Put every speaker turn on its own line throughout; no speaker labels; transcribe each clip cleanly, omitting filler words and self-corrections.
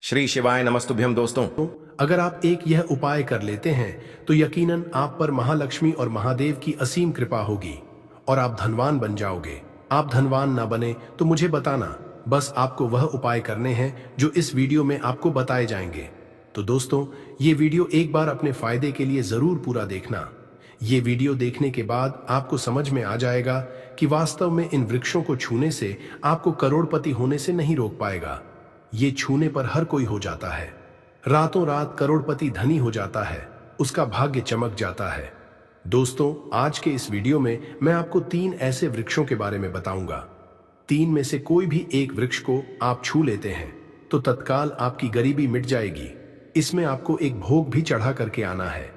श्री शिवाय नमस्तुभ्यम दोस्तों।
अगर आप एक यह उपाय कर लेते हैं तो यकीनन आप पर महालक्ष्मी और महादेव की असीम कृपा होगी और आप धनवान बन जाओगे। आप धनवान ना बने तो मुझे बताना, बस आपको वह उपाय करने हैं जो इस वीडियो में आपको बताए जाएंगे। तो दोस्तों, ये वीडियो एक बार अपने फायदे के लिए जरूर पूरा देखना। ये वीडियो देखने के बाद आपको समझ में आ जाएगा कि वास्तव में इन वृक्षों को छूने से आपको करोड़पति होने से नहीं रोक पाएगा। ये छूने पर हर कोई हो जाता है, रातों रात करोड़पति धनी हो जाता है, उसका भाग्य चमक जाता है। दोस्तों, आज के इस वीडियो में मैं आपको 3 ऐसे वृक्षों के बारे में बताऊंगा। 3 में से कोई भी एक वृक्ष को आप छू लेते हैं तो तत्काल आपकी गरीबी मिट जाएगी। इसमें आपको एक भोग भी चढ़ा करके आना है।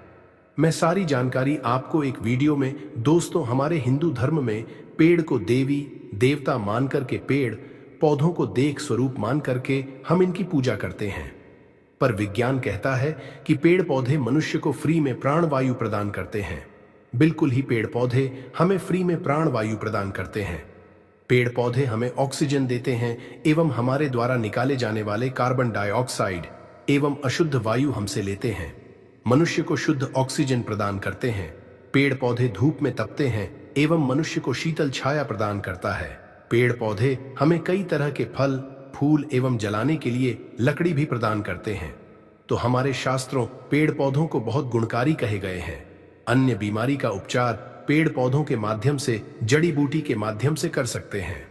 मैं सारी जानकारी आपको एक वीडियो में दोस्तों, हमारे हिंदू धर्म में पेड़ को देवी देवता मान करके, पेड़ पौधों को देख स्वरूप मान करके हम इनकी पूजा करते हैं। पर विज्ञान कहता है कि पेड़ पौधे मनुष्य को फ्री में प्राण वायु प्रदान करते हैं। बिल्कुल ही पेड़ पौधे हमें फ्री में प्राण वायु प्रदान करते हैं। पेड़ पौधे हमें ऑक्सीजन देते हैं एवं हमारे द्वारा निकाले जाने वाले कार्बन डाइऑक्साइड एवं अशुद्ध वायु हमसे लेते हैं। मनुष्य को शुद्ध ऑक्सीजन प्रदान करते हैं। पेड़ पौधे धूप में तपते हैं एवं मनुष्य को शीतल छाया प्रदान करता है। पेड़ पौधे हमें कई तरह के फल फूल एवं जलाने के लिए लकड़ी भी प्रदान करते हैं। तो हमारे शास्त्रों पेड़ पौधों को बहुत गुणकारी कहे गए हैं। अन्य बीमारी का उपचार पेड़ पौधों के माध्यम से, जड़ी बूटी के माध्यम से कर सकते हैं।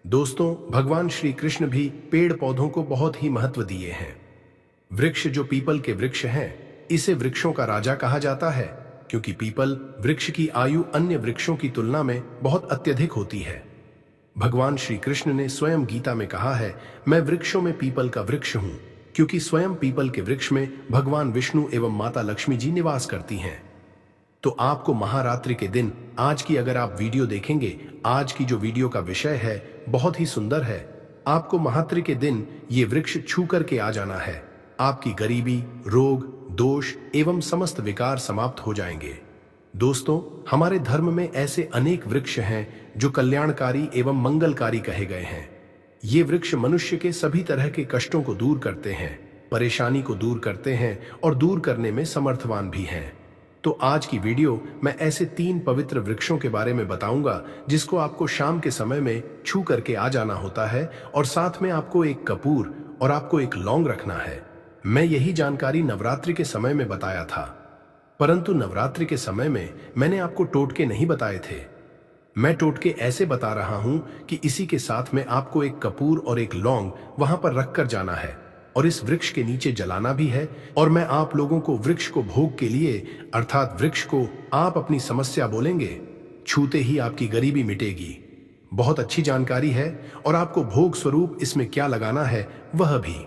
दोस्तों, भगवान श्री कृष्ण भी पेड़ पौधों को बहुत ही महत्व दिए हैं। वृक्ष जो पीपल के वृक्ष हैं, इसे वृक्षों का राजा कहा जाता है, क्योंकि पीपल वृक्ष की आयु अन्य वृक्षों की तुलना में बहुत अत्यधिक होती है। भगवान श्री कृष्ण ने स्वयं गीता में कहा है, मैं वृक्षों में पीपल का वृक्ष हूं, क्योंकि स्वयं पीपल के वृक्ष में भगवान विष्णु एवं माता लक्ष्मी जी निवास करती हैं। तो आपको महारात्रि के दिन आज की अगर आप वीडियो देखेंगे, आज की जो वीडियो का विषय है बहुत ही सुंदर है। आपको महारात्रि के दिन ये वृक्ष छू करके आ जाना है। आपकी गरीबी, रोग, दोष एवं समस्त विकार समाप्त हो जाएंगे। दोस्तों, हमारे धर्म में ऐसे अनेक वृक्ष हैं जो कल्याणकारी एवं मंगलकारी कहे गए हैं। ये वृक्ष मनुष्य के सभी तरह के कष्टों को दूर करते हैं, परेशानी को दूर करते हैं और दूर करने में समर्थवान भी हैं। तो आज की वीडियो मैं ऐसे 3 पवित्र वृक्षों के बारे में बताऊंगा जिसको आपको शाम के समय में छू करके आ जाना होता है, और साथ में आपको एक कपूर और आपको एक लौंग रखना है। मैं यही जानकारी नवरात्रि के समय में बताया था, परंतु नवरात्रि के समय में मैंने आपको टोटके नहीं बताए थे। मैं टोटके ऐसे बता रहा हूं कि इसी के साथ में आपको एक कपूर और एक लौंग वहां पर रखकर जाना है और इस वृक्ष के नीचे जलाना भी है। और मैं आप लोगों को वृक्ष को भोग के लिए, अर्थात वृक्ष को आप अपनी समस्या बोलेंगे, छूते ही आपकी गरीबी मिटेगी। बहुत अच्छी जानकारी है। और आपको भोग स्वरूप इसमें क्या लगाना है वह भी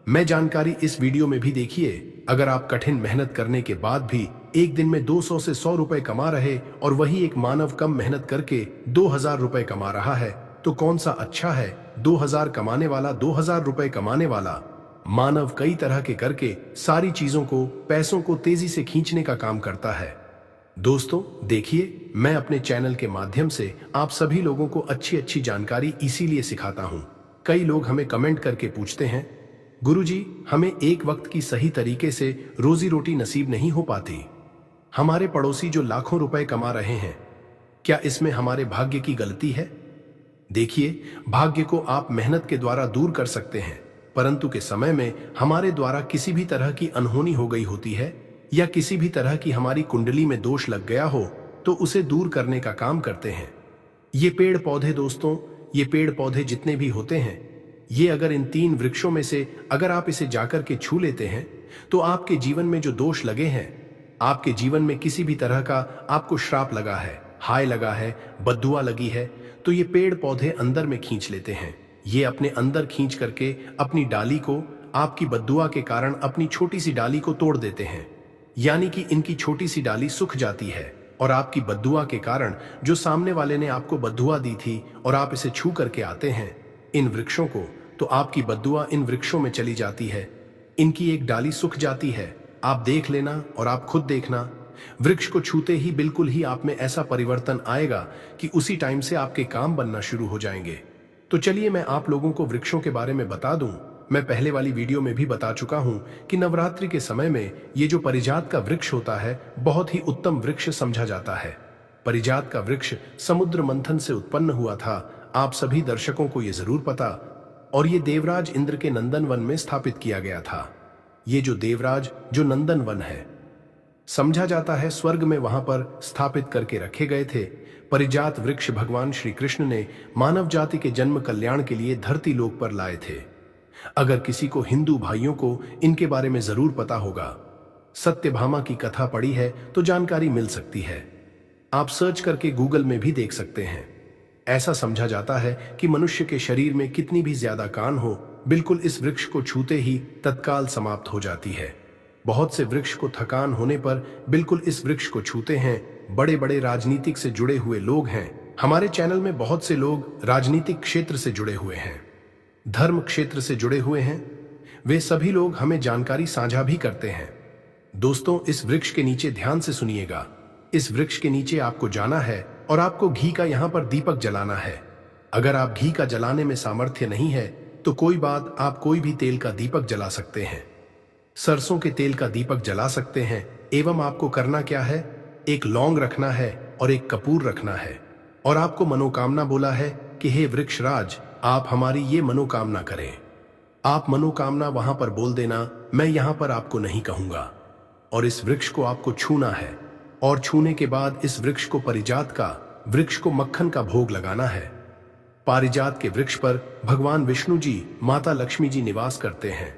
मैं जानकारी इस वीडियो में भी देखिए। अगर आप कठिन मेहनत करने के बाद भी एक दिन में 200 से 100 रुपए कमा रहे और वही एक मानव कम मेहनत करके 2000 रुपए कमा रहा है, तो कौन सा अच्छा है? 2000 कमाने वाला, 2000 रुपए कमाने वाला मानव कई तरह के करके सारी चीजों को, पैसों को तेजी से खींचने का काम करता है। दोस्तों देखिए, मैं अपने चैनल के माध्यम से आप सभी लोगों को अच्छी अच्छी जानकारी इसीलिए सिखाता हूं। कई लोग हमें कमेंट करके पूछते हैं, गुरुजी हमें एक वक्त की सही तरीके से रोजी रोटी नसीब नहीं हो पाती। हमारे पड़ोसी जो लाखों रुपए कमा रहे हैं, क्या इसमें हमारे भाग्य की गलती है? देखिए, भाग्य को आप मेहनत के द्वारा दूर कर सकते हैं, परंतु के समय में हमारे द्वारा किसी भी तरह की अनहोनी हो गई होती है या किसी भी तरह की हमारी कुंडली में दोष लग गया हो तो उसे दूर करने का काम करते हैं ये पेड़ पौधे। दोस्तों, ये पेड़ पौधे जितने भी होते हैं, ये अगर इन 3 वृक्षों में से अगर आप इसे जाकर के छू लेते हैं तो आपके जीवन में जो दोष लगे हैं, आपके जीवन में किसी भी तरह का आपको श्राप लगा है, हाय लगा है, बद्दुआ लगी है, तो ये पेड़ पौधे अंदर में खींच लेते हैं। ये अपने अंदर खींच करके अपनी डाली को, आपकी बद्दुआ के कारण अपनी छोटी सी डाली को तोड़ देते हैं। यानी कि इनकी छोटी सी डाली सूख जाती है और आपकी बद्दुआ के कारण जो सामने वाले ने आपको बद्दुआ दी थी और आप इसे छू करके आते हैं इन वृक्षों को, तो आपकी बद्दुआ इन वृक्षों में चली जाती है। इनकी एक डाली सूख जाती है। आप देख लेना और आप खुद देखना, वृक्ष को छूते ही बिल्कुल ही आप में ऐसा परिवर्तन आएगा कि उसी टाइम से आपके काम बनना शुरू हो जाएंगे। तो चलिए मैं आप लोगों को वृक्षों के बारे में बता दूं मैं पहले वाली वीडियो में भी बता चुका हूं कि नवरात्रि के समय में ये जो परिजात का वृक्ष होता है बहुत ही उत्तम वृक्ष समझा जाता है। परिजात का वृक्ष समुद्र मंथन से उत्पन्न हुआ था। आप सभी दर्शकों को ये जरूर पता, और ये देवराज इंद्र के नंदन वन में स्थापित किया गया था। ये जो देवराज जो नंदन वन है समझा जाता है स्वर्ग में वहां पर स्थापित करके रखे गए थे। परिजात वृक्ष भगवान श्री कृष्ण ने मानव जाति के जन्म कल्याण के लिए धरती लोक पर लाए थे। अगर किसी को हिंदू भाइयों को इनके बारे में जरूर पता होगा, सत्यभामा की कथा पढ़ी है तो जानकारी मिल सकती है। आप सर्च करके गूगल में भी देख सकते हैं। ऐसा समझा जाता है कि मनुष्य के शरीर में कितनी भी ज्यादा कान हो, बिल्कुल इस वृक्ष को छूते ही तत्काल समाप्त हो जाती है। बहुत से वृक्ष को थकान होने पर बिल्कुल इस वृक्ष को छूते हैं। बड़े बड़े राजनीतिक से जुड़े हुए लोग हैं। हमारे चैनल में बहुत से लोग राजनीतिक क्षेत्र से जुड़े हुए हैं, धर्म क्षेत्र से जुड़े हुए हैं। वे सभी लोग हमें जानकारी साझा भी करते हैं। दोस्तों, इस वृक्ष के नीचे ध्यान से सुनिएगा। इस वृक्ष के नीचे आपको जाना है और आपको घी का यहाँ पर दीपक जलाना है। अगर आप घी का जलाने में सामर्थ्य नहीं है तो कोई बात, आप कोई भी तेल का दीपक जला सकते हैं। सरसों के तेल का दीपक जला सकते हैं। एवं आपको करना क्या है, एक लौंग रखना है और एक कपूर रखना है, और आपको मनोकामना बोला है कि हे वृक्षराज, आप हमारी ये मनोकामना करें। आप मनोकामना वहां पर बोल देना, मैं यहां पर आपको नहीं कहूंगा। और इस वृक्ष को आपको छूना है, और छूने के बाद इस वृक्ष को परिजात का वृक्ष को मक्खन का भोग लगाना है। पारिजात के वृक्ष पर भगवान विष्णु जी, माता लक्ष्मी जी निवास करते हैं।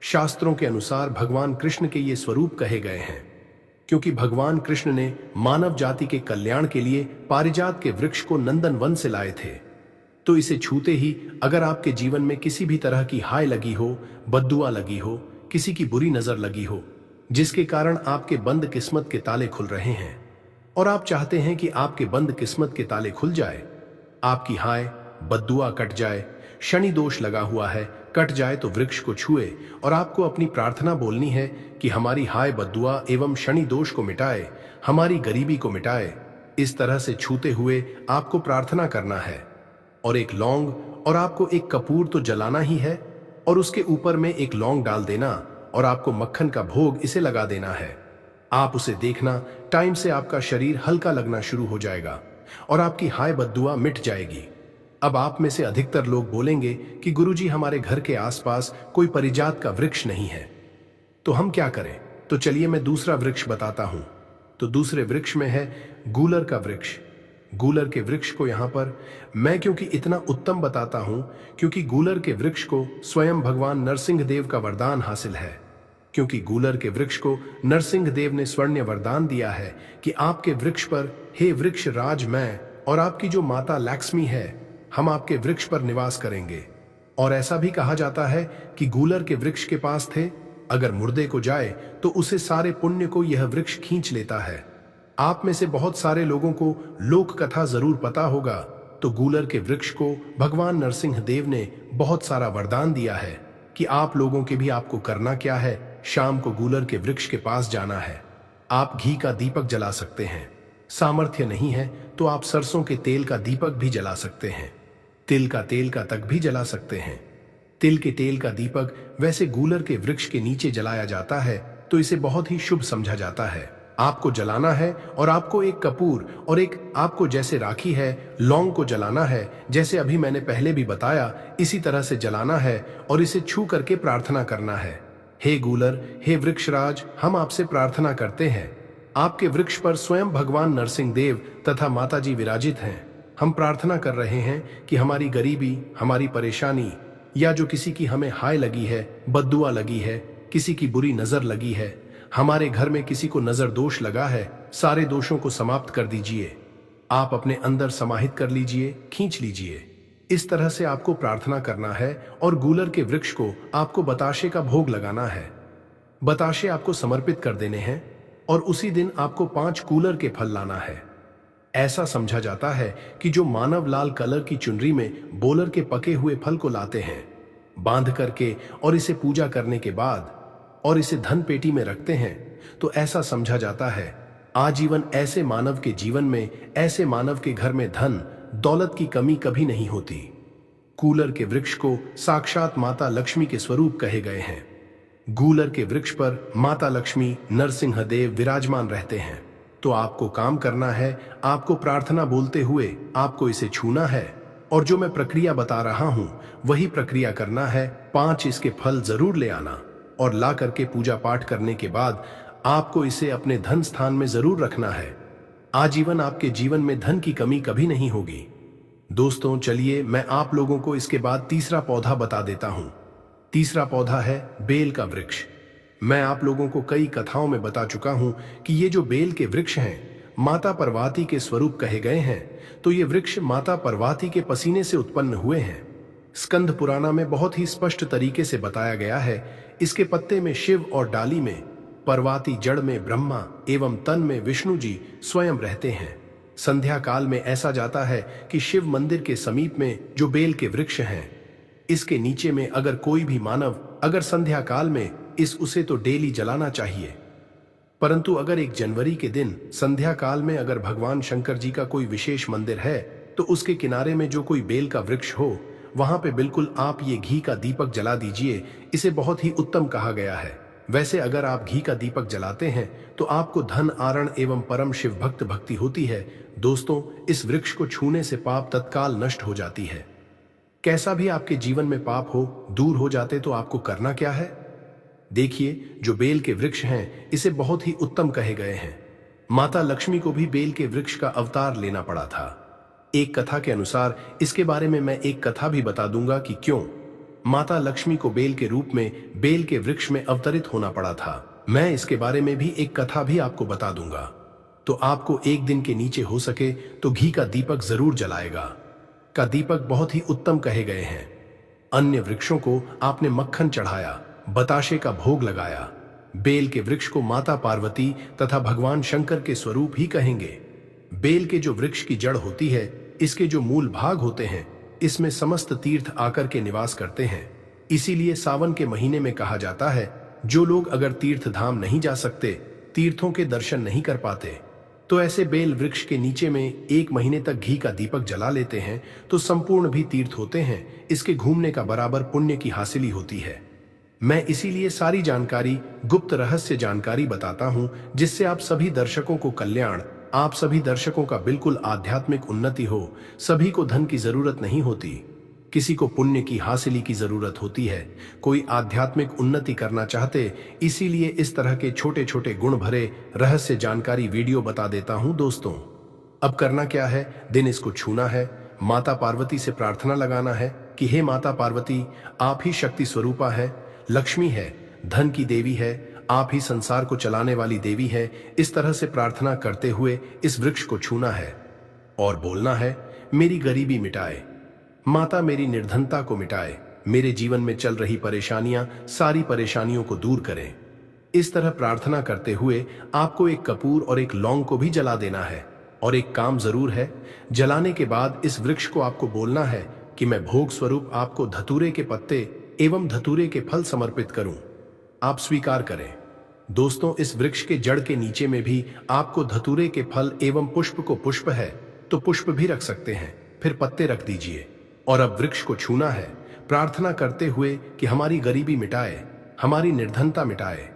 शास्त्रों के अनुसार भगवान कृष्ण के ये स्वरूप कहे गए हैं, क्योंकि भगवान कृष्ण ने मानव जाति के कल्याण के लिए पारिजात के वृक्ष को नंदन वन से लाए थे। तो इसे छूते ही अगर आपके जीवन में किसी भी तरह की हाय लगी हो, बद्दुआ लगी हो, किसी की बुरी नजर लगी हो, जिसके कारण आपके बंद किस्मत के ताले खुल रहे हैं, और आप चाहते हैं कि आपके बंद किस्मत के ताले खुल जाए, आपकी हाय बद्दुआ कट जाए, शनि दोष लगा हुआ है कट जाए, तो वृक्ष को छुए और आपको अपनी प्रार्थना बोलनी है कि हमारी हाय बद्दुआ एवं शनि दोष को मिटाए, हमारी गरीबी को मिटाए। इस तरह से छूते हुए आपको प्रार्थना करना है। और एक लौंग और आपको एक कपूर तो जलाना ही है, और उसके ऊपर में एक लौंग डाल देना, और आपको मक्खन का भोग इसे लगा देना है। आप उसे देखना, टाइम से आपका शरीर हल्का लगना शुरू हो जाएगा और आपकी हाय बद्दुआ मिट जाएगी। अब आप में से अधिकतर लोग बोलेंगे कि गुरुजी, हमारे घर के आसपास कोई परिजात का वृक्ष नहीं है, तो हम क्या करें? तो चलिए मैं दूसरा वृक्ष बताता हूं। तो दूसरे वृक्ष में है गूलर का वृक्ष। गूलर के वृक्ष को यहाँ पर मैं क्योंकि इतना उत्तम बताता हूं, क्योंकि गूलर के वृक्ष को स्वयं भगवान नरसिंह देव का वरदान हासिल है। क्योंकि गूलर के वृक्ष को नरसिंह देव ने स्वर्ण वरदान दिया है कि आपके वृक्ष पर, हे वृक्ष राज, मैं और आपकी जो माता लक्ष्मी है, हम आपके वृक्ष पर निवास करेंगे। और ऐसा भी कहा जाता है कि गूलर के वृक्ष के पास थे, अगर मुर्दे को जाए तो उसे सारे पुण्य को यह वृक्ष खींच लेता है। आप में से बहुत सारे लोगों को लोक कथा जरूर पता होगा। तो गूलर के वृक्ष को भगवान नरसिंह देव ने बहुत सारा वरदान दिया है कि आप लोगों के भी आपको करना क्या है, शाम को गूलर के वृक्ष के पास जाना है। आप घी का दीपक जला सकते हैं, सामर्थ्य नहीं है तो आप सरसों के तेल का दीपक भी जला सकते हैं, तिल का तेल का तक भी जला सकते हैं। तिल के तेल का दीपक वैसे गूलर के वृक्ष के नीचे जलाया जाता है, तो इसे बहुत ही शुभ समझा जाता है। आपको जलाना है, और आपको एक कपूर और एक आपको जैसे राखी है लौंग को जलाना है, जैसे अभी मैंने पहले भी बताया, इसी तरह से जलाना है और इसे छू करके प्रार्थना करना है। हे गूलर, हे वृक्षराज, हम आपसे प्रार्थना करते हैं। आपके वृक्ष पर स्वयं भगवान नरसिंह देव तथा माताजी विराजित हैं। हम प्रार्थना कर रहे हैं कि हमारी गरीबी, हमारी परेशानी, या जो किसी की हमें हाय लगी है, बद्दुआ लगी है, किसी की बुरी नजर लगी है, हमारे घर में किसी को नजर दोष लगा है, सारे दोषों को समाप्त कर दीजिए। आप अपने अंदर समाहित कर लीजिए, खींच लीजिए। इस तरह से आपको प्रार्थना करना है, और गूलर के वृक्ष को आपको बताशे का भोग लगाना है। बताशे आपको समर्पित कर देने हैं, और उसी दिन आपको 5 कूलर के फल लाना है। ऐसा समझा जाता है कि जो मानव लाल कलर की चुनरी में बोलर के पके हुए फल को लाते हैं, बांध करके, और इसे पूजा करने के बाद और इसे धन पेटी में रखते हैं, तो ऐसा समझा जाता है आजीवन ऐसे मानव के जीवन में, ऐसे मानव के घर में धन दौलत की कमी कभी नहीं होती। कूलर के वृक्ष को साक्षात माता लक्ष्मी के स्वरूप कहे गए हैं। गूलर के वृक्ष पर माता लक्ष्मी नरसिंहदेव विराजमान रहते हैं। तो आपको काम करना है, आपको प्रार्थना बोलते हुए आपको इसे छूना है और जो मैं प्रक्रिया बता रहा हूं वही प्रक्रिया करना है। 5 इसके फल जरूर ले आना और ला करके पूजा पाठ करने के बाद आपको इसे अपने धन स्थान में जरूर रखना है। आजीवन आपके जीवन में धन की कमी कभी नहीं होगी। दोस्तों चलिए मैं आप लोगों को इसके बाद तीसरा पौधा बता देता हूं। तीसरा पौधा है बेल का वृक्ष। मैं आप लोगों को कई कथाओं में बता चुका हूं कि ये जो बेल के वृक्ष हैं माता पार्वती के स्वरूप कहे गए हैं। तो ये वृक्ष माता पार्वती के पसीने से उत्पन्न हुए हैं। स्कंद पुराण में बहुत ही स्पष्ट तरीके से बताया गया है। इसके पत्ते में शिव और डाली में पार्वती, जड़ में ब्रह्मा एवं तन में विष्णु जी स्वयं रहते हैं। संध्या काल में ऐसा जाता है कि शिव मंदिर के समीप में जो बेल के वृक्ष हैं इसके नीचे में अगर कोई भी मानव अगर संध्या काल में उसे तो डेली जलाना चाहिए, परंतु अगर 1 जनवरी के दिन संध्या काल में अगर भगवान शंकर जी का कोई विशेष मंदिर है तो उसके किनारे में जो कोई बेल का वृक्ष हो वहां पे बिल्कुल आप ये घी का दीपक जला दीजिए। इसे बहुत ही उत्तम कहा गया है। वैसे अगर आप घी का दीपक जलाते हैं तो आपको धन आरण एवं परम शिव भक्त भक्ति होती है। दोस्तों इस वृक्ष को छूने से पाप तत्काल नष्ट हो जाती है। कैसा भी आपके जीवन में पाप हो दूर हो जाते तो आपको करना क्या है? देखिए जो बेल के वृक्ष हैं इसे बहुत ही उत्तम कहे गए हैं। माता लक्ष्मी को भी बेल के वृक्ष का अवतार लेना पड़ा था। एक कथा के अनुसार इसके बारे में मैं एक कथा भी बता दूंगा कि क्यों माता लक्ष्मी को बेल के रूप में बेल के वृक्ष में अवतरित होना पड़ा था। मैं इसके बारे में भी एक कथा भी आपको बता दूंगा। तो आपको एक दिन के नीचे हो सके तो घी का दीपक जरूर जलाएगा। का दीपक बहुत ही उत्तम कहे गए हैं। अन्य वृक्षों को आपने मक्खन चढ़ाया, बताशे का भोग लगाया। बेल के वृक्ष को माता पार्वती तथा भगवान शंकर के स्वरूप ही कहेंगे। बेल के जो वृक्ष की जड़ होती है, इसके जो मूल भाग होते हैं, इसमें समस्त तीर्थ आकर के निवास करते हैं। इसीलिए सावन के महीने में कहा जाता है जो लोग अगर तीर्थ धाम नहीं जा सकते, तीर्थों के दर्शन नहीं कर पाते, तो ऐसे बेल वृक्ष के नीचे में 1 महीने तक घी का दीपक जला लेते हैं तो संपूर्ण भी तीर्थ होते हैं। इसके घूमने का बराबर पुण्य की हासिली होती है। मैं इसीलिए सारी जानकारी, गुप्त रहस्य जानकारी बताता हूं जिससे आप सभी दर्शकों को कल्याण, आप सभी दर्शकों का बिल्कुल आध्यात्मिक उन्नति हो। सभी को धन की जरूरत नहीं होती, किसी को पुण्य की हासिली की जरूरत होती है। कोई आध्यात्मिक उन्नति करना चाहते, इसीलिए इस तरह के छोटे छोटे गुण भरे रहस्य जानकारी वीडियो बता देता हूं। दोस्तों अब करना क्या है, दिन इसको छूना है, माता पार्वती से प्रार्थना लगाना है कि हे माता पार्वती, आप ही शक्ति स्वरूपा है, लक्ष्मी है, धन की देवी है, आप ही संसार को चलाने वाली देवी है। इस तरह से प्रार्थना करते हुए इस वृक्ष को छूना है और बोलना है मेरी गरीबी मिटाए, माता मेरी निर्धनता को मिटाए, मेरे जीवन में चल रही परेशानियां, सारी परेशानियों को दूर करें। इस तरह प्रार्थना करते हुए आपको एक कपूर और एक लौंग को भी जला देना है। और एक काम जरूर है, जलाने के बाद इस वृक्ष को आपको बोलना है कि मैं भोग स्वरूप आपको धतूरे के पत्ते एवं धतूरे के फल समर्पित करूं, आप स्वीकार करें। दोस्तों इस वृक्ष के जड़ के नीचे में भी आपको धतूरे के फल एवं पुष्प को, पुष्प है तो पुष्प भी रख सकते हैं, फिर पत्ते रख दीजिए। और अब वृक्ष को छूना है प्रार्थना करते हुए कि हमारी गरीबी मिटाए, हमारी निर्धनता मिटाए।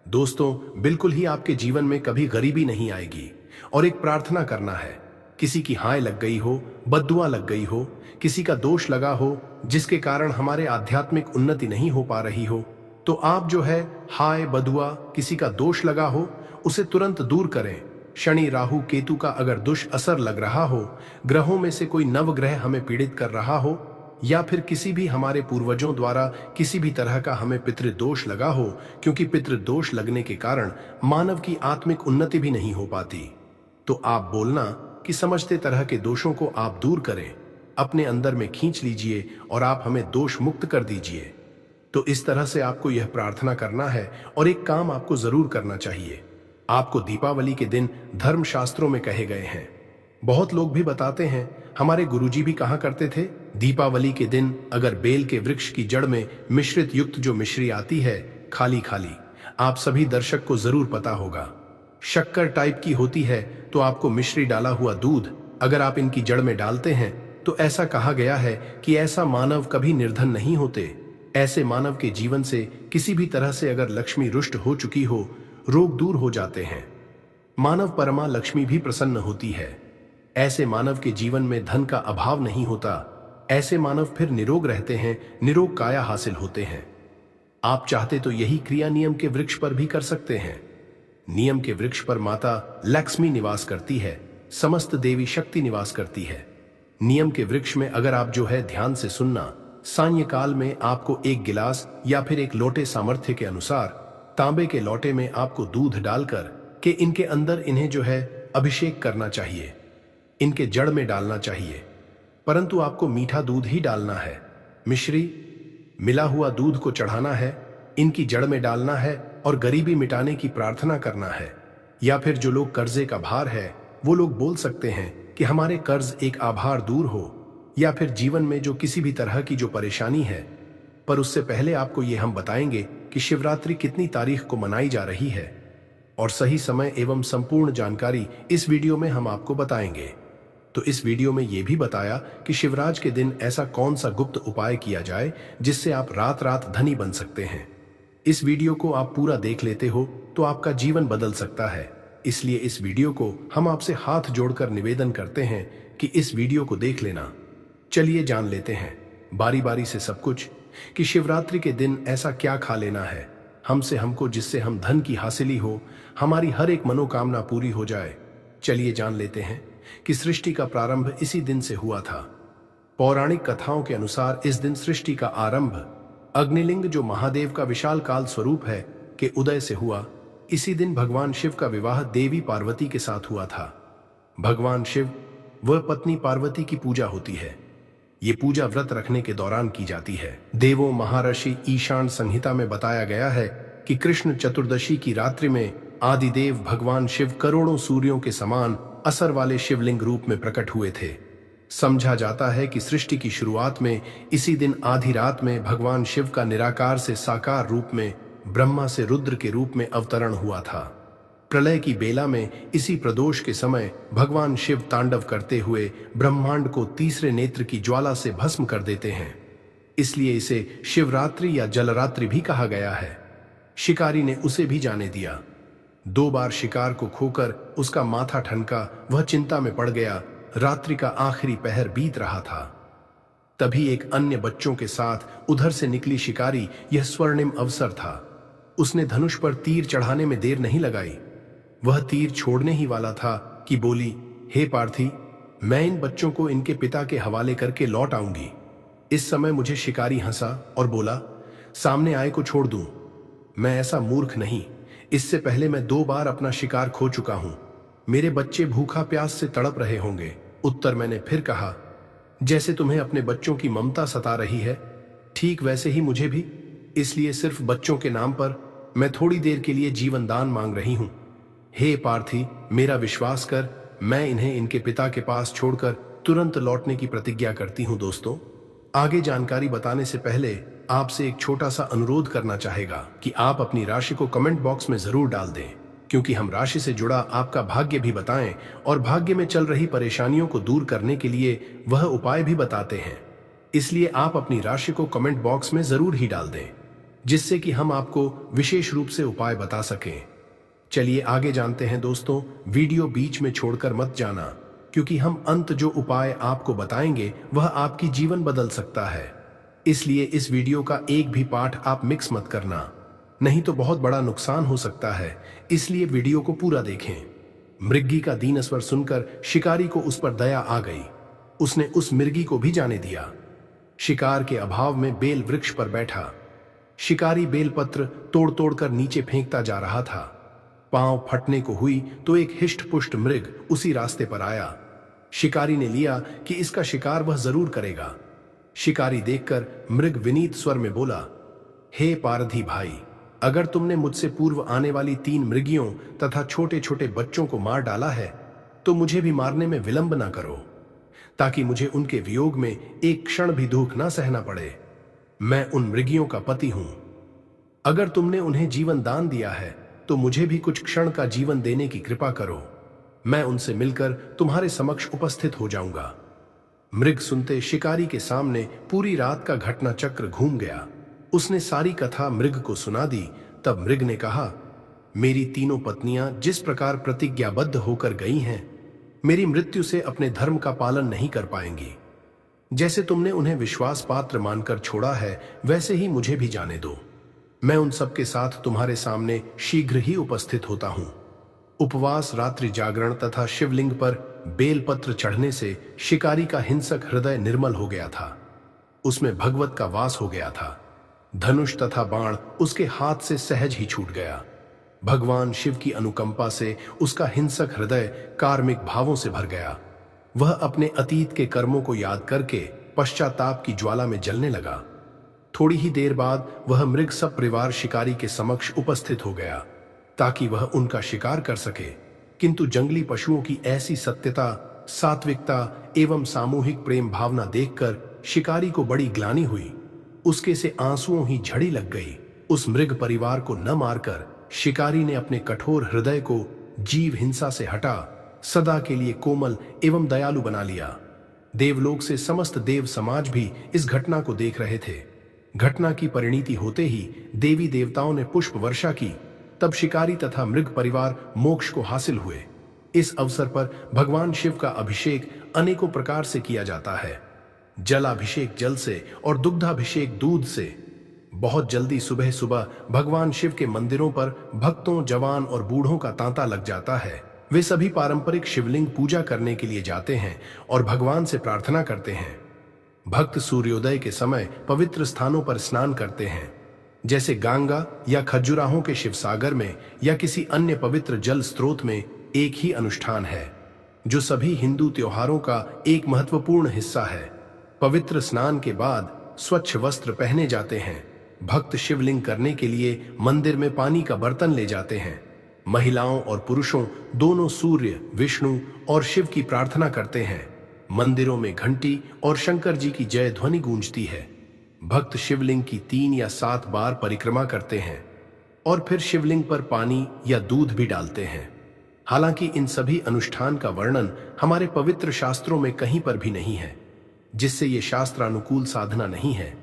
दोस्तों बिल्कुल ही आपके जीवन में कभी गरीबी नहीं आएगी। और एक प्रार्थना करना है, किसी की हाय लग गई हो, बद्दुआ लग गई हो, किसी का दोष लगा हो जिसके कारण हमारे आध्यात्मिक उन्नति नहीं हो पा रही हो, तो आप जो है हाय बदुआ किसी का दोष लगा हो उसे तुरंत दूर करें। शनि राहु केतु का अगर दुष्असर लग रहा हो, ग्रहों में से कोई नवग्रह हमें पीड़ित कर रहा हो, या फिर किसी भी हमारे पूर्वजों द्वारा किसी भी तरह का हमें पितृदोष लगा हो, क्योंकि पितृदोष लगने के कारण मानव की आत्मिक उन्नति भी नहीं हो पाती, तो आप बोलना कि समझते तरह के दोषों को आप दूर करें, अपने अंदर में खींच लीजिए और आप हमें दोष मुक्त कर दीजिए। तो इस तरह से आपको यह प्रार्थना करना है। और एक काम आपको जरूर करना चाहिए, आपको दीपावली के दिन धर्म शास्त्रों में कहे गए हैं, बहुत लोग भी बताते हैं, हमारे गुरुजी भी कहा करते थे, दीपावली के दिन अगर बेल के वृक्ष की जड़ में मिश्रित युक्त जो मिश्री आती है खाली खाली, आप सभी दर्शक को जरूर पता होगा, शक्कर टाइप की होती है, तो आपको मिश्री डाला हुआ दूध अगर आप इनकी जड़ में डालते हैं तो ऐसा कहा गया है कि ऐसा मानव कभी निर्धन नहीं होते। ऐसे मानव के जीवन से किसी भी तरह से अगर लक्ष्मी रुष्ट हो चुकी हो, रोग दूर हो जाते हैं। मानव परमा लक्ष्मी भी प्रसन्न होती है। ऐसे मानव के जीवन में धन का अभाव नहीं होता। ऐसे मानव फिर निरोग रहते हैं, निरोग काया हासिल होते हैं। आप चाहते तो यही क्रिया नियम के वृक्ष पर भी कर सकते हैं। नियम के वृक्ष पर माता लक्ष्मी निवास करती है, समस्त देवी शक्ति निवास करती है। नियम के वृक्ष में अगर आप जो है ध्यान से सुनना, सायंकाल में आपको एक गिलास या फिर एक लोटे सामर्थ्य के अनुसार तांबे के लोटे में आपको दूध डालकर के इनके अंदर इन्हें जो है अभिषेक करना चाहिए, इनके जड़ में डालना चाहिए। परंतु आपको मीठा दूध ही डालना है, मिश्री मिला हुआ दूध को चढ़ाना है, इनकी जड़ में डालना है और गरीबी मिटाने की प्रार्थना करना है। या फिर जो लोग कर्जे का भार है वो लोग बोल सकते हैं कि हमारे कर्ज एक आभार दूर हो, या फिर जीवन में जो किसी भी तरह की जो परेशानी है। पर उससे पहले आपको ये हम बताएंगे कि शिवरात्रि कितनी तारीख को मनाई जा रही है और सही समय एवं संपूर्ण जानकारी इस वीडियो में हम आपको बताएंगे। तो इस वीडियो में ये भी बताया कि शिवराज के दिन ऐसा कौन सा गुप्त उपाय किया जाए जिससे आप रात रात धनी बन सकते हैं। इस वीडियो को आप पूरा देख लेते हो तो आपका जीवन बदल सकता है। इसलिए इस वीडियो को हम आपसे हाथ जोड़कर निवेदन करते हैं कि इस वीडियो को देख लेना। चलिए जान लेते हैं बारी बारी से सब कुछ कि शिवरात्रि के दिन ऐसा क्या खा लेना है हमसे हमको जिससे हम धन की हासिली हो, हमारी हर एक मनोकामना पूरी हो जाए। चलिए जान लेते हैं कि सृष्टि का प्रारंभ इसी दिन से हुआ था। पौराणिक कथाओं के अनुसार इस दिन सृष्टि का आरंभ अग्निलिंग जो महादेव का विशाल काल स्वरूप है के उदय से हुआ। इसी दिन भगवान शिव का विवाह देवी पार्वती के साथ हुआ था। भगवान शिव व पत्नी पार्वती की पूजा होती है। ये पूजा व्रत रखने के दौरान की जाती है। देवों महर्षि ईशान संहिता में बताया गया है कि कृष्ण चतुर्दशी की रात्रि में आदिदेव भगवान शिव करोड़ों सूर्यों के समान असर वाले शिवलिंग रूप में प्रकट हुए थे। समझा जाता है कि सृष्टि की शुरुआत में इसी दिन आधी रात में भगवान शिव का निराकार से साकार रूप में ब्रह्मा से रुद्र के रूप में अवतरण हुआ था। प्रलय की बेला में इसी प्रदोष के समय भगवान शिव तांडव करते हुए ब्रह्मांड को तीसरे नेत्र की ज्वाला से भस्म कर देते हैं। इसलिए इसे शिवरात्रि या जलरात्रि भी कहा गया है। शिकारी ने उसे भी जाने दिया। 2 बार शिकार को खोकर उसका माथा ठनका, वह चिंता में पड़ गया। रात्रि का आखिरी पहर बीत रहा था। तभी एक अन्य बच्चों के साथ उधर से निकली शिकारी। यह स्वर्णिम अवसर था। उसने धनुष पर तीर चढ़ाने में देर नहीं लगाई। वह तीर छोड़ने ही वाला था कि बोली, हे पार्थी, मैं इन बच्चों को इनके पिता के हवाले करके लौट आऊंगी। इस समय मुझे शिकारी हंसा और बोला, सामने आए को छोड़ दूं। मैं ऐसा मूर्ख नहीं। इससे पहले मैं 2 बार अपना शिकार खो चुका हूं। मेरे बच्चे भूखा प्यास से तड़प रहे होंगे। उत्तर मैंने फिर कहा, जैसे तुम्हें अपने बच्चों की ममता सता रही है, ठीक वैसे ही मुझे भी। इसलिए सिर्फ बच्चों के नाम पर मैं थोड़ी देर के लिए जीवन दान मांग रही हूं। हे पार्थी, मेरा विश्वास कर, मैं इन्हें इनके पिता के पास छोड़कर तुरंत लौटने की प्रतिज्ञा करती हूं। दोस्तों, आगे जानकारी बताने से पहले आपसे एक छोटा सा अनुरोध करना चाहेगा कि आप अपनी राशि को कमेंट बॉक्स में जरूर डाल दें, क्योंकि हम राशि से जुड़ा आपका भाग्य भी बताएं और भाग्य में चल रही परेशानियों को दूर करने के लिए वह उपाय भी बताते हैं। इसलिए आप अपनी राशि को कमेंट बॉक्स में जरूर ही डाल दें, जिससे कि हम आपको विशेष रूप से उपाय बता सकें। चलिए आगे जानते हैं दोस्तों। वीडियो बीच में छोड़कर मत जाना, क्योंकि हम अंत जो उपाय आपको बताएंगे वह आपकी जीवन बदल सकता है। इसलिए इस वीडियो का एक भी पार्ट आप मिक्स मत करना, नहीं तो बहुत बड़ा नुकसान हो सकता है। इसलिए वीडियो को पूरा देखें। मृगी का दीन स्वर सुनकर शिकारी को उस पर दया आ गई। उसने उस मृगी को भी जाने दिया। शिकार के अभाव में बेल वृक्ष पर बैठा। शिकारी बेलपत्र तोड़ तोड़ कर नीचे फेंकता जा रहा था। पांव फटने को हुई तो एक हिष्ट पुष्ट मृग उसी रास्ते पर आया। शिकारी ने लिया कि इसका शिकार वह जरूर करेगा। शिकारी देखकर मृग विनीत स्वर में बोला, हे पारधी भाई, अगर तुमने मुझसे पूर्व आने वाली 3 मृगियों तथा छोटे छोटे बच्चों को मार डाला है तो मुझे भी मारने में विलंब ना करो, ताकि मुझे उनके वियोग में एक क्षण भी दुख ना सहना पड़े। मैं उन मृगियों का पति हूं। अगर तुमने उन्हें जीवन दान दिया है तो मुझे भी कुछ क्षण का जीवन देने की कृपा करो। मैं उनसे मिलकर तुम्हारे समक्ष उपस्थित हो जाऊंगा। मृग सुनते शिकारी के सामने पूरी रात का घटना चक्र घूम गया। उसने सारी कथा मृग को सुना दी। तब मृग ने कहा, मेरी तीनों पत्नियां जिस प्रकार प्रतिज्ञाबद्ध होकर गई हैं, मेरी मृत्यु से अपने धर्म का पालन नहीं कर पाएंगी। जैसे तुमने उन्हें विश्वास पात्र मानकर छोड़ा है, वैसे ही मुझे भी जाने दो। मैं उन सबके साथ तुम्हारे सामने शीघ्र ही उपस्थित होता हूं। उपवास, रात्रि जागरण तथा शिवलिंग पर बेलपत्र चढ़ने से शिकारी का हिंसक हृदय निर्मल हो गया था। उसमें भगवत का वास हो गया था। धनुष तथा बाण उसके हाथ से सहज ही छूट गया। भगवान शिव की अनुकंपा से उसका हिंसक हृदय कार्मिक भावों से भर गया। वह अपने अतीत के कर्मों को याद करके पश्चाताप की ज्वाला में जलने लगा। थोड़ी ही देर बाद वह मृग सब परिवार शिकारी के समक्ष उपस्थित हो गया ताकि वह उनका शिकार कर सके। किंतु जंगली पशुओं की ऐसी सत्यता, सात्विकता एवं सामूहिक प्रेम भावना देखकर शिकारी को बड़ी ग्लानि हुई। उसके से आंसुओं ही झड़ी लग गई। उस मृग परिवार को न मारकर शिकारी ने अपने कठोर हृदय को जीव हिंसा से हटा सदा के लिए कोमल एवं दयालु बना लिया। देवलोक से समस्त देव समाज भी इस घटना को देख रहे थे। घटना की परिणीति होते ही देवी देवताओं ने पुष्प वर्षा की। तब शिकारी तथा मृग परिवार मोक्ष को हासिल हुए। इस अवसर पर भगवान शिव का अभिषेक अनेकों प्रकार से किया जाता है। जलाभिषेक जल से और दुग्धाभिषेक दूध से। बहुत जल्दी सुबह सुबह भगवान शिव के मंदिरों पर भक्तों, जवान और बूढ़ों का तांता लग जाता है। वे सभी पारंपरिक शिवलिंग पूजा करने के लिए जाते हैं और भगवान से प्रार्थना करते हैं। भक्त सूर्योदय के समय पवित्र स्थानों पर स्नान करते हैं, जैसे गंगा या खजुराहों के शिवसागर में या किसी अन्य पवित्र जल स्रोत में। एक ही अनुष्ठान है जो सभी हिंदू त्योहारों का एक महत्वपूर्ण हिस्सा है। पवित्र स्नान के बाद स्वच्छ वस्त्र पहने जाते हैं। भक्त शिवलिंग करने के लिए मंदिर में पानी का बर्तन ले जाते हैं। महिलाओं और पुरुषों दोनों सूर्य, विष्णु और शिव की प्रार्थना करते हैं। मंदिरों में घंटी और शंकर जी की जय ध्वनि गूंजती है। भक्त शिवलिंग की 3 या 7 बार परिक्रमा करते हैं और फिर शिवलिंग पर पानी या दूध भी डालते हैं। हालांकि इन सभी अनुष्ठान का वर्णन हमारे पवित्र शास्त्रों में कहीं पर भी नहीं है, जिससे ये शास्त्रानुकूल साधना नहीं है।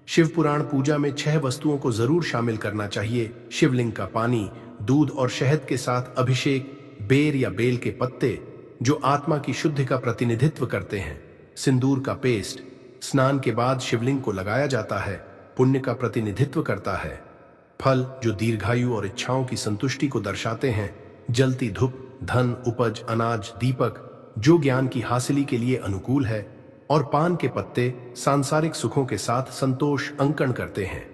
शिव पुराण पूजा में 6 वस्तुओं को जरूर शामिल करना चाहिए: शिवलिंग का पानी, दूध और शहद के साथ अभिषेक, बेर या बेल के पत्ते जो आत्मा की शुद्धि का प्रतिनिधित्व करते हैं, सिंदूर का पेस्ट स्नान के बाद शिवलिंग को लगाया जाता है, पुण्य का प्रतिनिधित्व करता है, फल जो दीर्घायु और इच्छाओं की संतुष्टि को दर्शाते हैं, जलती धूप, धन, उपज, अनाज, दीपक जो ज्ञान की हासिली के लिए अनुकूल है, और पान के पत्ते सांसारिक सुखों के साथ संतोष अंकन करते हैं।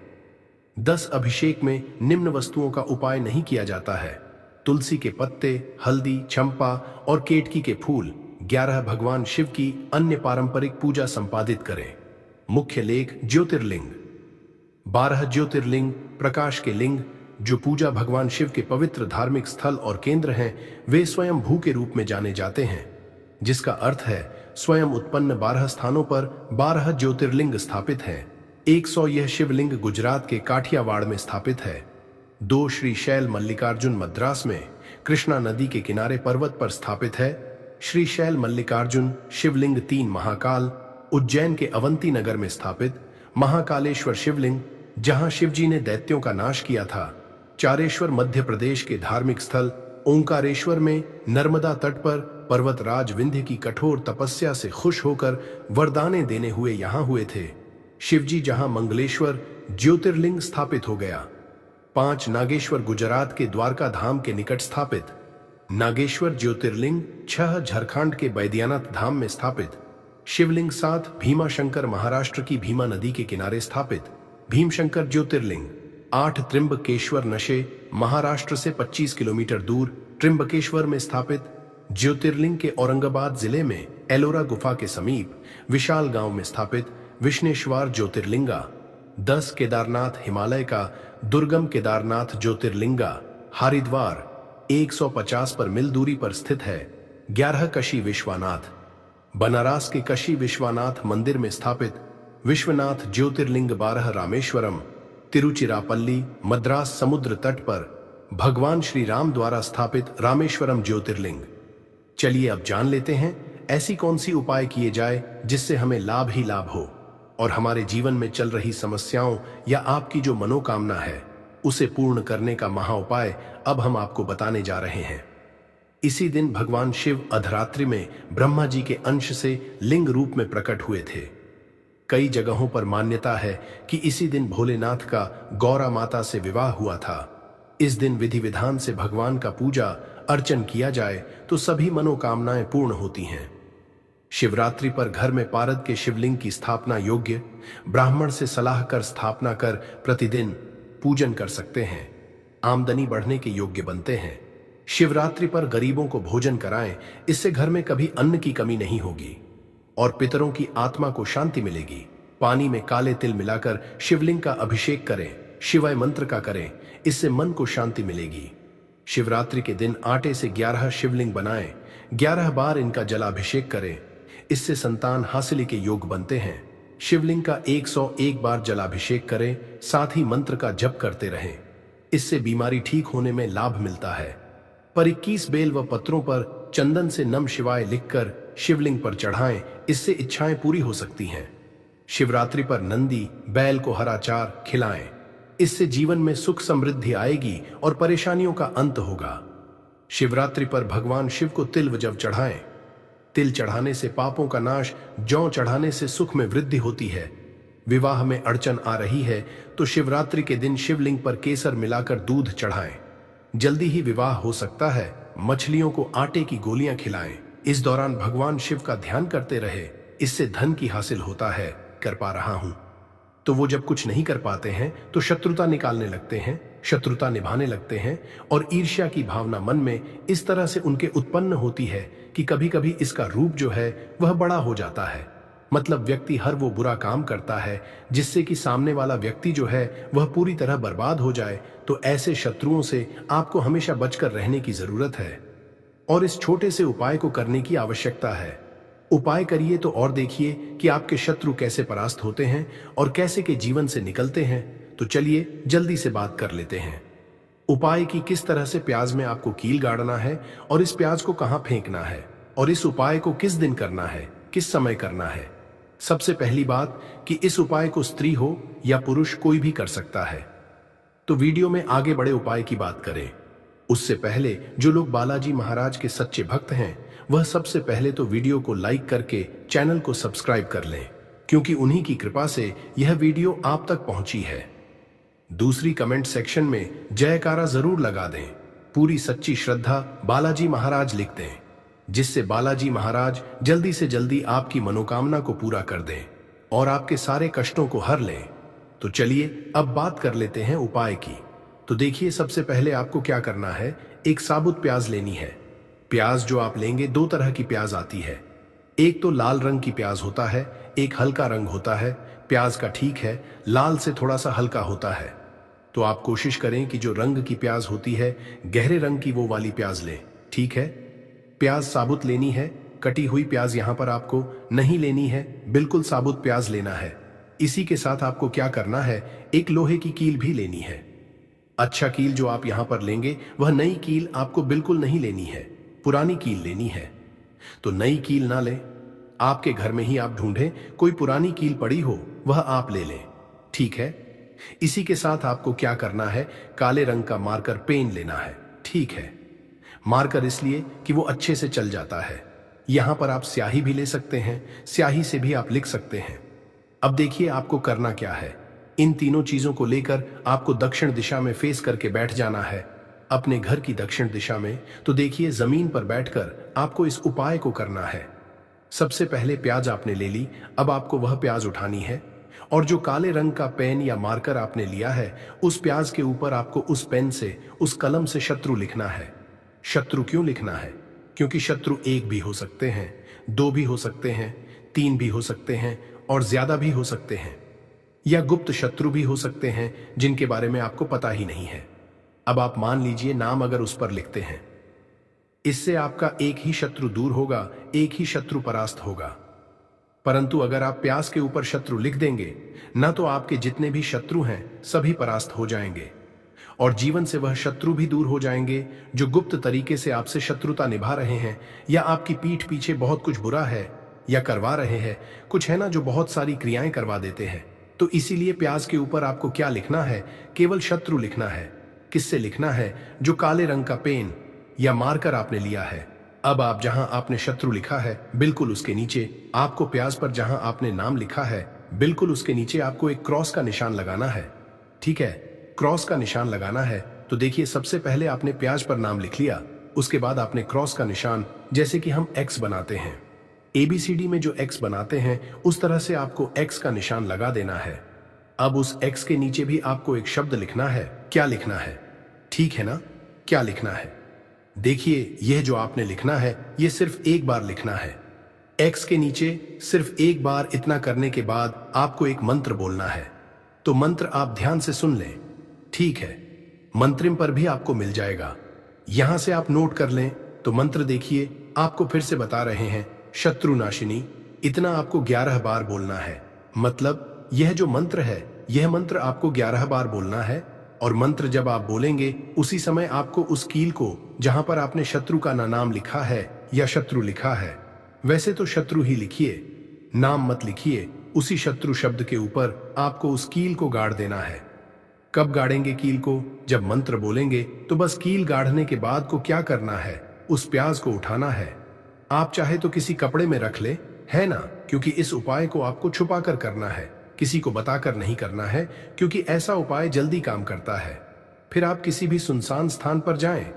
10 अभिषेक में निम्न वस्तुओं का उपाय नहीं किया जाता है: तुलसी के पत्ते, हल्दी, चंपा और केतकी के फूल। 11 भगवान शिव की अन्य पारंपरिक पूजा संपादित करें। मुख्य लेख: ज्योतिर्लिंग। 12 ज्योतिर्लिंग प्रकाश के लिंग जो पूजा भगवान शिव के पवित्र धार्मिक स्थल और केंद्र हैं, वे स्वयं भू के रूप में जाने जाते हैं, जिसका अर्थ है स्वयं उत्पन्न 12 स्थानों पर 12 ज्योतिर्लिंग स्थापित हैं। 100 यह शिवलिंग गुजरात के काठियावाड़ में स्थापित है। 2 श्री शैल मल्लिकार्जुन मद्रास में कृष्णा नदी के किनारे पर्वत पर स्थापित है। श्री शैल मल्लिकार्जुन शिवलिंग 3 महाकाल उज्जैन के अवंती नगर में स्थापित महाकालेश्वर शिवलिंग जहां शिवजी ने दैत्यों का नाश किया था। चारेश्वर मध्य प्रदेश के धार्मिक स्थल ओंकारेश्वर में नर्मदा तट पर पर्वतराज विंध्य की कठोर तपस्या से खुश होकर वरदाने देने हुए यहां हुए थे। शिवजी जहां मंगलेश्वर ज्योतिर्लिंग स्थापित हो गया। 5 नागेश्वर गुजरात के द्वारका धाम के निकट स्थापित नागेश्वर ज्योतिर्लिंग। 6 झारखंड के बैद्यनाथ धाम में स्थापित शिवलिंग। 7 भीमाशंकर महाराष्ट्र की भीमा नदी के किनारे स्थापित भीमशंकर ज्योतिर्लिंग। 8 त्रिंबकेश्वर नशे महाराष्ट्र से 25 किलोमीटर दूर त्रिंबकेश्वर में स्थापित ज्योतिर्लिंग के औरंगाबाद जिले में एलोरा गुफा के समीप विशाल गांव में स्थापित विश्वेश्वर ज्योतिर्लिंगा। 10 केदारनाथ हिमालय का दुर्गम केदारनाथ ज्योतिर्लिंगा हरिद्वार 150 पर मील दूरी पर स्थित है। 11 काशी विश्वनाथ बनारस के काशी विश्वनाथ मंदिर में स्थापित विश्वनाथ ज्योतिर्लिंग। 12 रामेश्वरम तिरुचिरापल्ली मद्रास समुद्र तट पर भगवान श्री राम द्वारा स्थापित रामेश्वरम ज्योतिर्लिंग। चलिए अब जान लेते हैं ऐसी कौन सी उपाय किए जाए जिससे हमें लाभ ही लाभ हो और हमारे जीवन में चल रही समस्याओं या आपकी जो मनोकामना है उसे पूर्ण करने का महा उपाय अब हम आपको बताने जा रहे हैं। इसी दिन भगवान शिव अर्धरात्रि में ब्रह्मा जी के अंश से लिंग रूप में प्रकट हुए थे। कई जगहों पर मान्यता है कि इसी दिन भोलेनाथ का गौरा माता से विवाह हुआ था। इस दिन विधि विधान से भगवान का पूजा अर्चन किया जाए तो सभी मनोकामनाएं पूर्ण होती हैं। शिवरात्रि पर घर में पारद के शिवलिंग की स्थापना योग्य, ब्राह्मण से सलाह कर स्थापना कर प्रतिदिन पूजन कर सकते हैं, आमदनी बढ़ने के योग्य बनते हैं। शिवरात्रि पर गरीबों को भोजन कराएं, इससे घर में कभी अन्न की कमी नहीं होगी और पितरों की आत्मा को शांति मिलेगी। पानी में काले तिल मिलाकर शिवलिंग का अभिषेक करें, शिवाय मंत्र का करें, इससे मन को शांति मिलेगी। शिवरात्रि के दिन आटे से 11 शिवलिंग बनाएं, 11 बार इनका जलाभिषेक करें, इससे संतान हासिल के योग बनते हैं। शिवलिंग का 101 बार जलाभिषेक करें, साथ ही मंत्र का जप करते रहें, इससे बीमारी ठीक होने में लाभ मिलता है। पर 21 बेल व पत्रों पर चंदन से नम शिवाय लिखकर शिवलिंग पर चढ़ाएं, इससे इच्छाएं पूरी हो सकती हैं। शिवरात्रि पर नंदी बैल को हरा चार खिलाएं, इससे जीवन में सुख समृद्धि आएगी और परेशानियों का अंत होगा। शिवरात्रि पर भगवान शिव को तिल व जव चढ़ाएं। तिल चढ़ाने से पापों का नाश, जौ चढ़ाने से सुख में वृद्धि होती है। विवाह में अड़चन आ रही है तो शिवरात्रि के दिन शिवलिंग पर केसर मिलाकर दूध चढ़ाएं, जल्दी ही विवाह हो सकता है। मछलियों को आटे की गोलियां खिलाएं, इस दौरान भगवान शिव का ध्यान करते रहे, इससे धन की हासिल होता है। कर पा रहा हूं तो वो जब कुछ नहीं कर पाते हैं तो शत्रुता निकालने लगते हैं, शत्रुता निभाने लगते हैं और ईर्ष्या की भावना मन में इस तरह से उनके उत्पन्न होती है कि कभी कभी इसका रूप जो है वह बड़ा हो जाता है। मतलब व्यक्ति हर वो बुरा काम करता है जिससे कि सामने वाला व्यक्ति जो है वह पूरी तरह बर्बाद हो जाए। तो ऐसे शत्रुओं से आपको हमेशा बचकर रहने की जरूरत है और इस छोटे से उपाय को करने की आवश्यकता है। उपाय करिए तो और देखिए कि आपके शत्रु कैसे परास्त होते हैं और कैसे के जीवन से निकलते हैं। तो चलिए जल्दी से बात कर लेते हैं। उपाय की किस तरह से प्याज में आपको कील गाड़ना है और इस प्याज को कहां फेंकना है और इस उपाय को किस दिन करना है, किस समय करना है। सबसे पहली बात कि इस उपाय को स्त्री हो या पुरुष कोई भी कर सकता है। तो वीडियो में आगे बड़े उपाय की बात करें उससे पहले जो लोग बालाजी महाराज के सच्चे भक्त हैं वह सबसे पहले तो वीडियो को लाइक करके चैनल को सब्सक्राइब कर लें, क्योंकि उन्हीं की कृपा से यह वीडियो आप तक पहुंची है। दूसरी कमेंट सेक्शन में जयकारा जरूर लगा दें, पूरी सच्ची श्रद्धा बालाजी महाराज लिख दें, जिससे बालाजी महाराज जल्दी से जल्दी आपकी मनोकामना को पूरा कर दें और आपके सारे कष्टों को हर लें। तो चलिए अब बात कर लेते हैं उपाय की। तो देखिए सबसे पहले आपको क्या करना है, एक साबुत प्याज लेनी है। प्याज जो आप लेंगे 2 तरह की प्याज आती है, एक तो लाल रंग की प्याज होता है, एक हल्का रंग होता है। प्याज का ठीक है लाल से थोड़ा सा हल्का होता है, तो आप कोशिश करें कि जो रंग की प्याज होती है गहरे रंग की वो वाली प्याज लें। ठीक है, प्याज साबुत लेनी है, कटी हुई प्याज यहां पर आपको नहीं लेनी है, बिल्कुल साबुत प्याज लेना है। इसी के साथ आपको क्या करना है, एक लोहे की कील भी लेनी है। अच्छा कील जो आप यहां पर लेंगे वह नई कील आपको बिल्कुल नहीं लेनी है, पुरानी कील लेनी है। तो नई कील ना लें, आपके घर में ही आप ढूंढें कोई पुरानी कील पड़ी हो वह आप ले लें। ठीक है, इसी के साथ आपको क्या करना है, काले रंग का मार्कर पेन लेना है। ठीक है, मार्कर इसलिए कि वो अच्छे से चल जाता है। यहां पर आप स्याही भी ले सकते हैं, स्याही से भी आप लिख सकते हैं। अब देखिए आपको करना क्या है, इन तीनों चीजों को लेकर आपको दक्षिण दिशा में फेस करके बैठ जाना है, अपने घर की दक्षिण दिशा में। तो देखिए जमीन पर बैठकर आपको इस उपाय को करना है। सबसे पहले प्याज आपने ले ली, अब आपको वह प्याज उठानी है और जो काले रंग का पेन या मार्कर आपने लिया है उस प्याज के ऊपर आपको उस पेन से, उस कलम से शत्रु लिखना है। शत्रु क्यों लिखना है, क्योंकि शत्रु एक भी हो सकते हैं, 2 भी हो सकते हैं, 3 भी हो सकते हैं और ज्यादा भी हो सकते हैं, या गुप्त शत्रु भी हो सकते हैं जिनके बारे में आपको पता ही नहीं है। अब आप मान लीजिए नाम अगर उस पर लिखते हैं, इससे आपका एक ही शत्रु दूर होगा, एक ही शत्रु परास्त होगा। परंतु अगर आप प्याज के ऊपर शत्रु लिख देंगे ना, तो आपके जितने भी शत्रु हैं सभी परास्त हो जाएंगे और जीवन से वह शत्रु भी दूर हो जाएंगे जो गुप्त तरीके से आपसे शत्रुता निभा रहे हैं या आपकी पीठ पीछे बहुत कुछ बुरा है या करवा रहे हैं। कुछ है ना जो बहुत सारी क्रियाएं करवा देते हैं। तो इसीलिए प्याज के ऊपर आपको क्या लिखना है? केवल शत्रु लिखना है। किससे लिखना है? जो काले रंग का पेन या मार्कर आपने लिया है। अब आप जहां आपने शत्रु लिखा है बिल्कुल उसके नीचे आपको प्याज पर जहां आपने नाम लिखा है बिल्कुल उसके नीचे आपको एक क्रॉस का निशान लगाना है। ठीक है, क्रॉस का निशान लगाना है। तो देखिए, सबसे पहले आपने प्याज पर नाम लिख लिया, उसके बाद आपने क्रॉस का निशान, जैसे कि हम एक्स बनाते हैं, एबीसीडी में जो एक्स बनाते हैं उस तरह से आपको एक्स का निशान लगा देना है। अब उस एक्स के नीचे भी आपको एक शब्द लिखना है। क्या लिखना है? ठीक है ना, क्या लिखना है? देखिए, यह जो आपने लिखना है यह सिर्फ एक बार लिखना है। एक्स के नीचे सिर्फ एक बार इतना करने के बाद आपको एक मंत्र बोलना है। तो मंत्र आप ध्यान से सुन लें। ठीक है, मंत्रिम पर भी आपको मिल जाएगा, यहां से आप नोट कर लें। तो मंत्र देखिए, आपको फिर से बता रहे हैं, शत्रुनाशिनी। इतना आपको 11 बार बोलना है। मतलब यह जो मंत्र है यह मंत्र आपको 11 बार बोलना है। और मंत्र जब आप बोलेंगे उसी समय आपको उस कील को जहां पर आपने शत्रु का नाम लिखा है या शत्रु लिखा है, वैसे तो शत्रु ही लिखिए, नाम मत लिखिए, उसी शत्रु शब्द के ऊपर आपको उस कील को गाड़ देना है। कब गाड़ेंगे कील को? जब मंत्र बोलेंगे। तो बस कील गाड़ने के बाद को क्या करना है? उस प्याज को उठाना है। आप चाहे तो किसी कपड़े में रख ले, है ना, क्योंकि इस उपाय को आपको छुपा कर करना है, किसी को बताकर नहीं करना है, क्योंकि ऐसा उपाय जल्दी काम करता है। फिर आप किसी भी सुनसान स्थान पर जाएं,